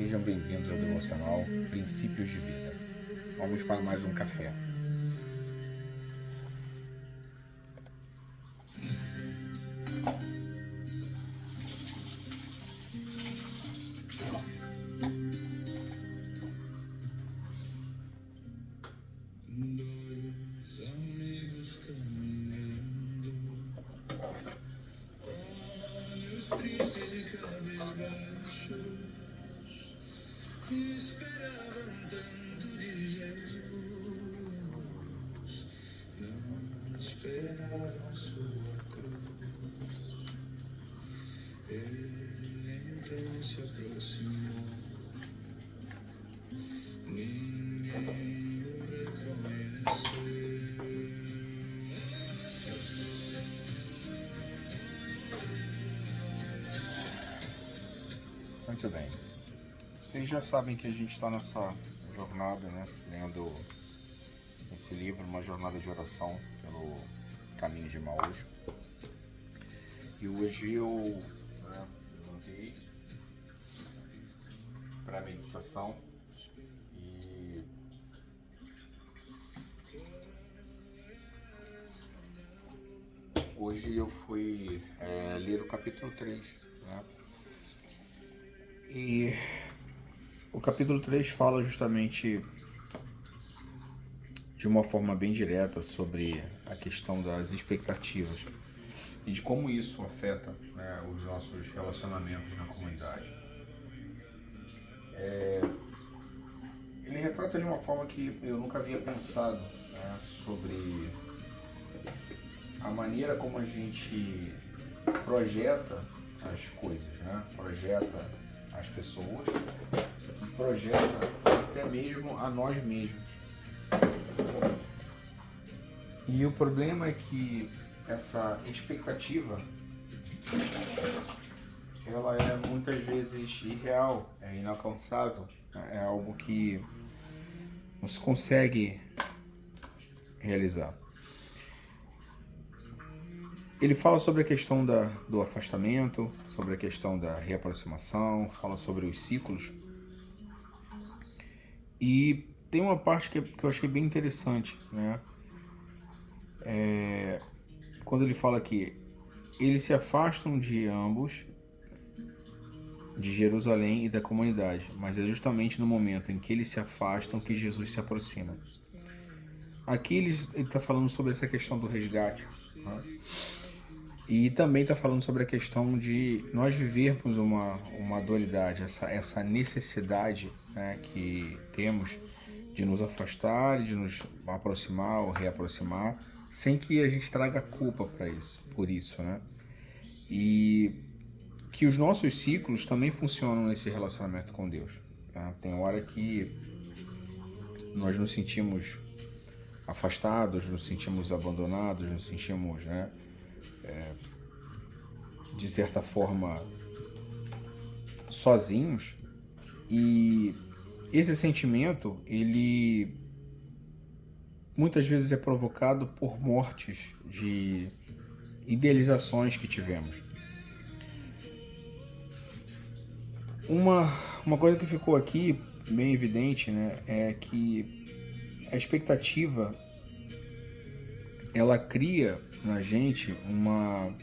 Sejam bem-vindos ao devocional Princípios de Vida. Vamos para mais um café. Tristes e cabisbaixos esperavam tanto de Jesus, não esperavam sua cruz. Ele então se aproximou, ninguém o reconheceu. Muito bem. Vocês já sabem que a gente está nessa jornada, né? Lendo esse livro, uma jornada de oração pelo caminho de Emaús. E hoje eu levantei para a meditação e hoje eu fui ler o capítulo 3, né? E o capítulo 3 fala justamente de uma forma bem direta sobre a questão das expectativas e de como isso afeta, né, os nossos relacionamentos na comunidade. Ele retrata de uma forma que eu nunca havia pensado, né, sobre a maneira como a gente projeta as coisas, né? Projeta as pessoas e projeta até mesmo a nós mesmos. E o problema é que essa expectativa ela é muitas vezes irreal, é inalcançável, é algo que não se consegue realizar. Ele fala sobre a questão do afastamento, sobre a questão da reaproximação, fala sobre os ciclos. E tem uma parte que eu achei bem interessante, né? Quando ele fala que eles se afastam de ambos, de Jerusalém e da comunidade, mas é justamente no momento em que eles se afastam que Jesus se aproxima. Aqui ele está falando sobre essa questão do resgate, né? E também está falando sobre a questão de nós vivermos uma dualidade, essa necessidade, né, que temos de nos afastar e de nos aproximar ou reaproximar, sem que a gente traga culpa por isso, né? E que os nossos ciclos também funcionam nesse relacionamento com Deus, tá? Tem hora que nós nos sentimos afastados, nos sentimos abandonados, nos sentimos, né, de certa forma sozinhos, e esse sentimento ele muitas vezes é provocado por mortes de idealizações que tivemos. Uma coisa que ficou aqui bem evidente, né, é que a expectativa ela cria na gente uma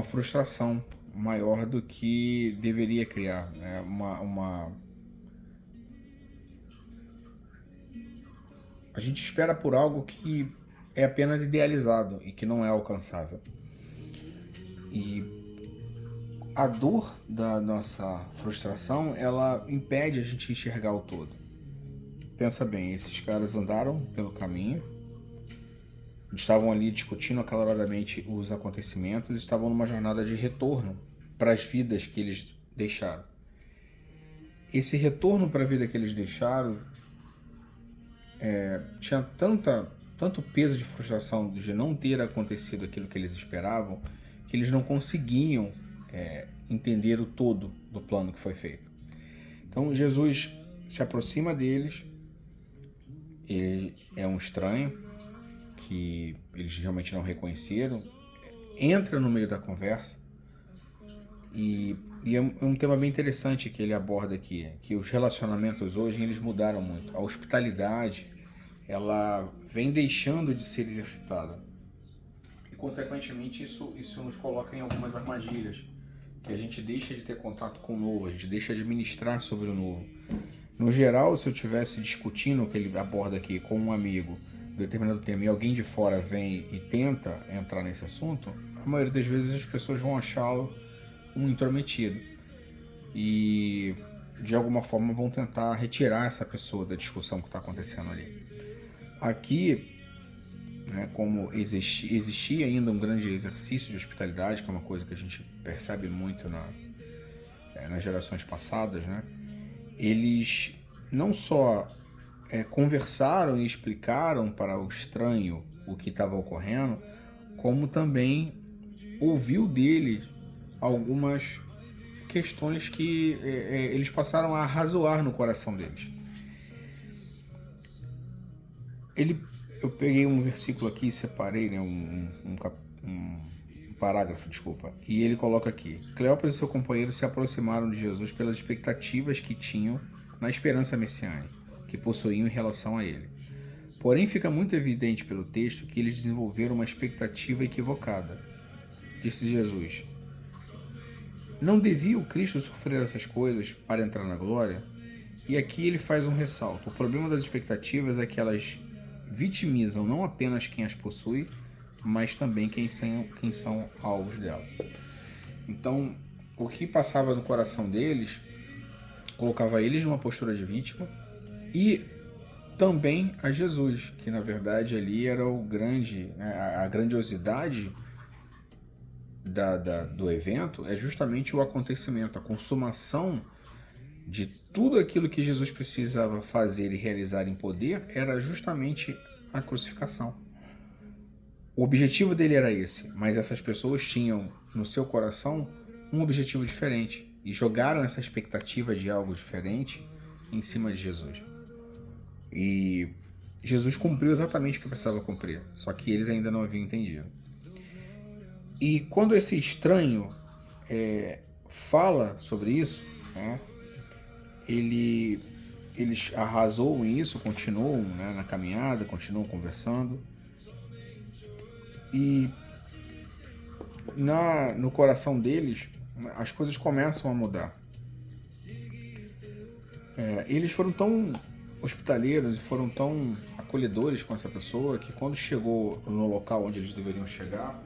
frustração maior do que deveria criar, né? A gente espera por algo que é apenas idealizado e que não é alcançável. E a dor da nossa frustração, ela impede a gente enxergar o todo. Pensa bem, esses caras andaram pelo caminho, estavam ali discutindo acaloradamente os acontecimentos, estavam numa jornada de retorno para as vidas que eles deixaram. Esse retorno para a vida que eles deixaram tinha tanto peso de frustração de não ter acontecido aquilo que eles esperavam, que eles não conseguiam entender o todo do plano que foi feito. Então Jesus se aproxima deles, ele é um estranho que eles realmente não reconheceram, entra no meio da conversa E é um tema bem interessante que ele aborda aqui, que os relacionamentos hoje eles mudaram muito. A hospitalidade, ela vem deixando de ser exercitada. E, consequentemente, isso nos coloca em algumas armadilhas, que a gente deixa de ter contato com o novo, a gente deixa de ministrar sobre o novo. No geral, se eu estivesse discutindo o que ele aborda aqui com um amigo, um determinado tema, e alguém de fora vem e tenta entrar nesse assunto, a maioria das vezes as pessoas vão achá-lo um intrometido. E, de alguma forma, vão tentar retirar essa pessoa da discussão que está acontecendo ali. Aqui, né, como existia ainda um grande exercício de hospitalidade, que é uma coisa que a gente percebe muito nas gerações passadas, né? Eles não só conversaram e explicaram para o estranho o que estava ocorrendo, como também ouviu dele algumas questões que eles passaram a razoar no coração deles. Eu peguei um versículo aqui e separei, né, um parágrafo, desculpa, e ele coloca aqui: Cleópatra e seu companheiro se aproximaram de Jesus pelas expectativas que tinham na esperança messiânica, que possuíam em relação a ele. Porém, fica muito evidente pelo texto que eles desenvolveram uma expectativa equivocada. Disse Jesus: não devia o Cristo sofrer essas coisas para entrar na glória? E aqui ele faz um ressalto. O problema das expectativas é que elas vitimizam não apenas quem as possui, mas também quem são alvos delas. Então, o que passava no coração deles colocava eles numa postura de vítima, e também a Jesus, que na verdade ali era o grande, né, a grandiosidade do evento é justamente o acontecimento, a consumação de tudo aquilo que Jesus precisava fazer e realizar em poder era justamente a crucificação. O objetivo dele era esse, mas essas pessoas tinham no seu coração um objetivo diferente e jogaram essa expectativa de algo diferente em cima de Jesus. E Jesus cumpriu exatamente o que precisava cumprir, só que eles ainda não haviam entendido. E quando esse estranho fala sobre isso, né, eles arrasou em isso, continuam, né, na caminhada, continuam conversando. E no coração deles, as coisas começam a mudar. Eles foram tão hospitaleiros e foram tão acolhedores com essa pessoa que quando chegou no local onde eles deveriam chegar,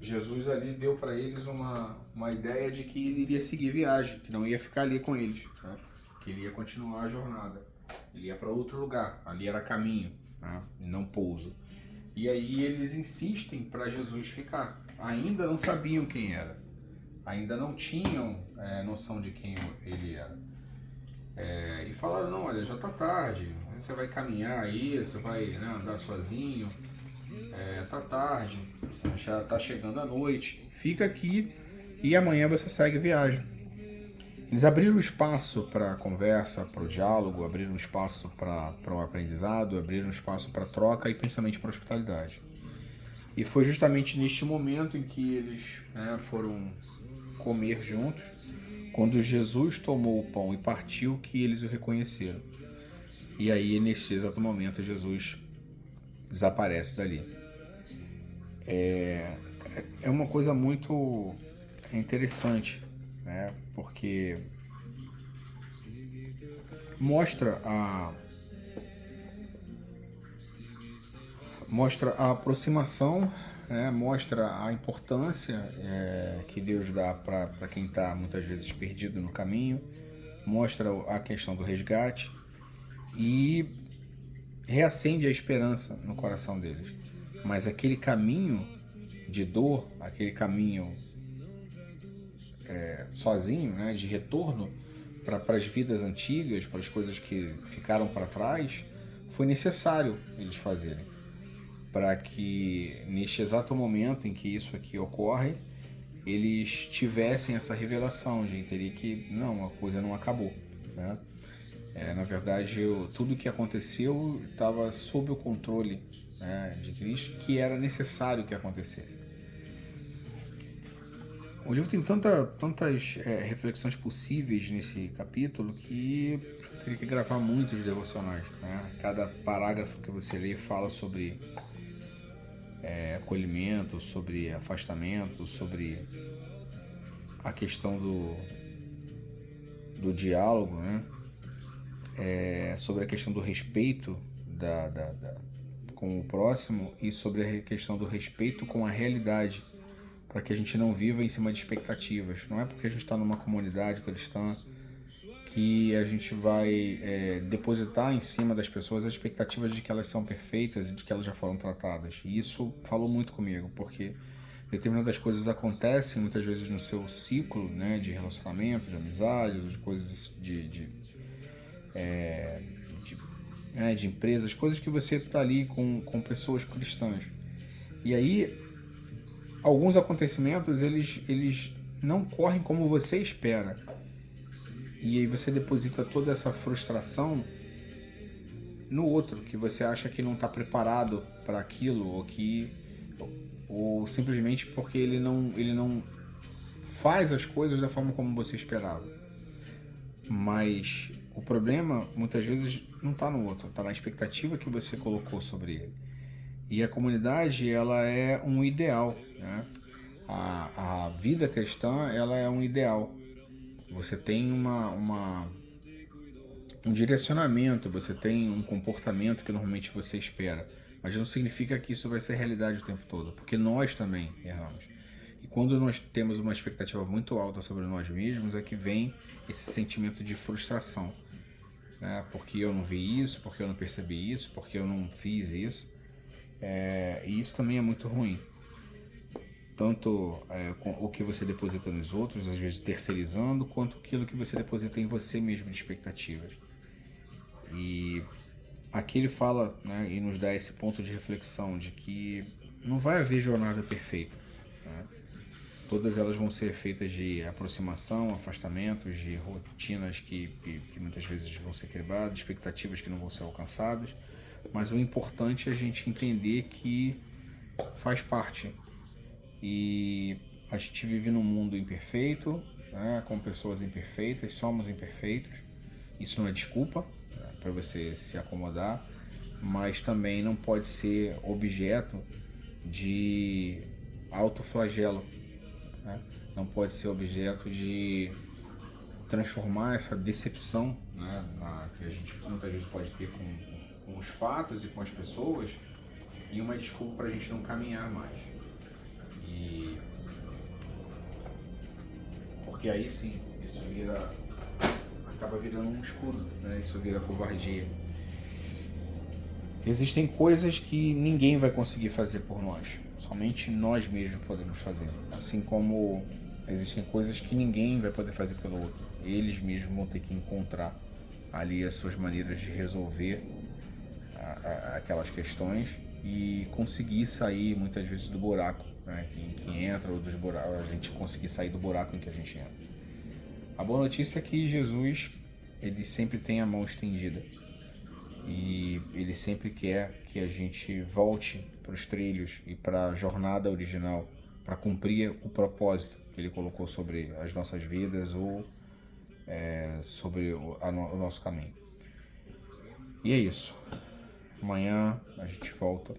Jesus ali deu para eles uma ideia de que ele iria seguir viagem, que não ia ficar ali com eles, né? Que ele ia continuar a jornada, ele ia para outro lugar, ali era caminho, né? E não pouso. E aí eles insistem para Jesus ficar. Ainda não sabiam quem era, ainda não tinham noção de quem ele era. E falaram: não, olha, já tá tarde, você vai caminhar aí, você vai, né, andar sozinho, tá tarde, já tá chegando a noite, fica aqui e amanhã você segue viagem. Eles abriram espaço para conversa, para o diálogo, abriram espaço para o aprendizado, abriram espaço para troca e principalmente para hospitalidade. E foi justamente neste momento em que eles, né, foram comer juntos, quando Jesus tomou o pão e partiu, que eles o reconheceram. E aí, neste exato momento, Jesus desaparece dali. É uma coisa muito interessante, né? Porque mostra a aproximação, né? Mostra a importância que Deus dá para quem está muitas vezes perdido no caminho, mostra a questão do resgate e reacende a esperança no coração deles. Mas aquele caminho de dor, aquele caminho sozinho, né, de retorno para as vidas antigas, para as coisas que ficaram para trás, foi necessário eles fazerem, para que neste exato momento em que isso aqui ocorre, eles tivessem essa revelação de entender que não, a coisa não acabou, né? Na verdade, tudo que aconteceu estava sob o controle, né, de Cristo, que era necessário que acontecesse. O livro tem tantas reflexões possíveis nesse capítulo que eu teria que gravar muitos devocionais, né? Cada parágrafo que você lê fala sobre acolhimento, sobre afastamento, sobre a questão do diálogo, né? Sobre a questão do respeito com o próximo e sobre a questão do respeito com a realidade, para que a gente não viva em cima de expectativas. Não é porque a gente está numa comunidade cristã que a gente vai depositar em cima das pessoas as expectativas de que elas são perfeitas e de que elas já foram tratadas. E isso falou muito comigo, porque determinadas coisas acontecem muitas vezes no seu ciclo, né, de relacionamento, de amizade, de coisas de empresas, coisas que você está ali com pessoas cristãs. E aí, alguns acontecimentos, eles não correm como você espera. E aí você deposita toda essa frustração no outro, que você acha que não está preparado para aquilo, ou simplesmente porque ele não faz as coisas da forma como você esperava. Mas o problema, muitas vezes, não está no outro, está na expectativa que você colocou sobre ele. E a comunidade, ela é um ideal, né? A vida cristã, ela é um ideal. Você tem um direcionamento, você tem um comportamento que normalmente você espera. Mas não significa que isso vai ser realidade o tempo todo, porque nós também erramos. E quando nós temos uma expectativa muito alta sobre nós mesmos, é que vem esse sentimento de frustração, né? Porque eu não vi isso, porque eu não percebi isso, porque eu não fiz isso. E isso também é muito ruim. Tanto o que você deposita nos outros, às vezes terceirizando, quanto aquilo que você deposita em você mesmo de expectativas. E aqui ele fala, né, e nos dá esse ponto de reflexão de que não vai haver jornada perfeita, né? Todas elas vão ser feitas de aproximação, afastamentos, de rotinas que muitas vezes vão ser quebradas, expectativas que não vão ser alcançadas, mas o importante é a gente entender que faz parte. E a gente vive num mundo imperfeito, né, com pessoas imperfeitas, somos imperfeitos. Isso não é desculpa, né, para você se acomodar, mas também não pode ser objeto de autoflagelo, né? Não pode ser objeto de transformar essa decepção, né, que a gente muitas vezes pode ter com os fatos e com as pessoas em uma desculpa para a gente não caminhar mais. Porque aí sim, isso acaba virando um escudo, né? Isso vira covardia. Existem coisas que ninguém vai conseguir fazer por nós, somente nós mesmos podemos fazer. Assim como existem coisas que ninguém vai poder fazer pelo outro, eles mesmos vão ter que encontrar ali as suas maneiras de resolver aquelas questões e conseguir sair muitas vezes do buraco, né, que entra, ou dos buracos, a gente conseguir sair do buraco em que a gente entra. A boa notícia é que Jesus, ele sempre tem a mão estendida e ele sempre quer que a gente volte para os trilhos e para a jornada original, para cumprir o propósito que ele colocou sobre as nossas vidas ou sobre o nosso caminho. E é isso. Amanhã a gente volta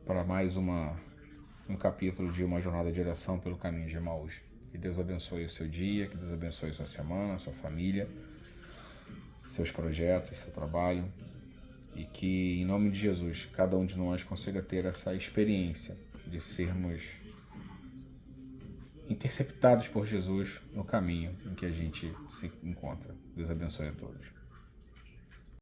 para mais um capítulo de uma jornada de oração pelo caminho de Emaús. Que Deus abençoe o seu dia, que Deus abençoe sua semana, sua família, seus projetos, seu trabalho, e que, em nome de Jesus, cada um de nós consiga ter essa experiência de sermos interceptados por Jesus no caminho em que a gente se encontra. Deus abençoe a todos.